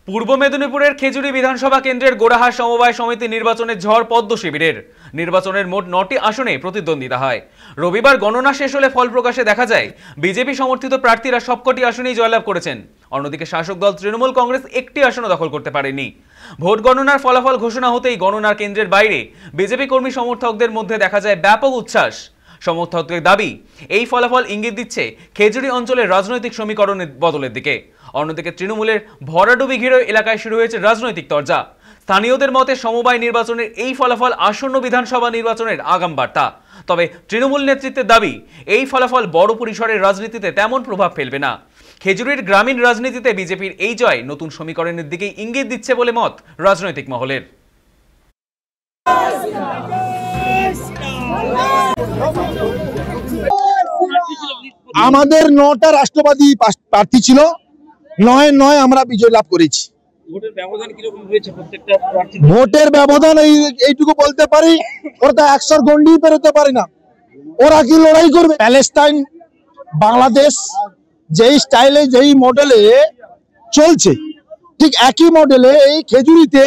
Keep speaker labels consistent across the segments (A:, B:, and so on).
A: পূর্ব মেদিনীপুরের খেজুরি বিধানসভা কেন্দ্রের গোড়াহাট সমবায় সমিতি নির্বাচনের ঝড় পদ্ম শিবিরের। নির্বাচনের মোট 9টি আসনে প্রতিদ্বন্দ্বিতা হয়। রবিবার গণনা শেষ হলে ফল প্রকাশে দেখা যায় বিজেপি সমর্থিত প্রার্থীরা সবকটি আসনেই জয়লাভ করেছেন। অন্যদিকে শাসক দল তৃণমূল কংগ্রেস একটি আসনও দখল করতে পারেনি। ভোট গণনার ফলাফল ঘোষণা হতেই গণনার কেন্দ্রের বাইরে বিজেপি কর্মী সমর্থকদের মধ্যে দেখা যায় ব্যাপক উচ্ছ্বাস। সমর্থকদের দাবি, এই ফলাফল ইঙ্গিত দিচ্ছে খেজুরি অঞ্চলের রাজনৈতিক সমীকরণের বদলের দিকে। অন্যদিকে তৃণমূলের ভরাডুবি ঘিরে এলাকায় শুরু হয়েছে রাজনৈতিক তরজা। স্থানীয়দের মতে সমবায় নির্বাচনের এই ফলাফল আসন্ন বিধানসভা নির্বাচনের আগাম বার্তা। তবে তৃণমূল নেতৃত্বের দাবি, এই ফলাফল বড় পরিসরের রাজনীতিতে তেমন প্রভাব ফেলবে না। খেজুরির গ্রামীণ রাজনীতিতে বিজেপির এই জয় নতুন সমীকরণের দিকেই ইঙ্গিত দিচ্ছে বলে মত রাজনৈতিক মহলের।
B: আমাদের 9টা রাষ্ট্রবাদী প্রার্থী ছিল, 9 আমরা বিজয় লাভ করেছি। ভোটের ব্যবধান এইটুকু বলতে পারি, ওরা তো 100 গন্ডি পেরোতে পারে না। ওরা কি লড়াই করবে? প্যালেস্টাইন বাংলাদেশ যেই স্টাইলে যেই মডেলে চলছে, ঠিক একই মডেলে এই খেজুরিতে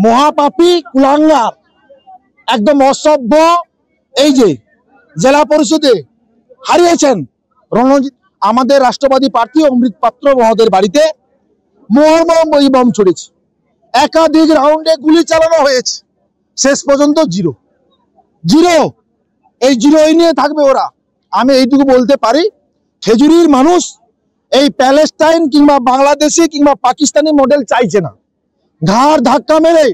B: মহাপাপী কুলাঙ্গার, একদম অসভ্য, এই যে জেলা পরিষদে হারিয়েছেন রণজিৎ, আমাদের রাষ্ট্রবাদী প্রার্থী অমৃত পাত্র মহোদয়ের বাড়িতে মোহরময় বম ছড়েছে। একাধিক রাউন্ডে গুলি চালানো হয়েছে, শেষ পর্যন্ত জিরো। এই জিরোই নিয়ে থাকবে ওরা। আমি এইটুকু বলতে পারি, খেজুরির মানুষ এই প্যালেস্টাইন কিংবা বাংলাদেশি কিংবা পাকিস্তানি মডেল চাইছে না। ঘাড় ধাক্কা মেরে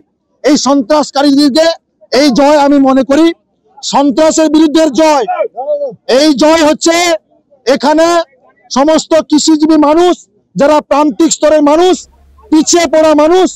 B: এই সন্ত্রাসকারীদেরকে এই জয় আমি মনে করি সন্ত্রাসের বিরুদ্ধে জয়। এই জয় হচ্ছে এখানে সমস্ত কৃষিজীবী মানুষ, যারা প্রান্তিক স্তরের মানুষ, পিছিয়ে পড়া মানুষ,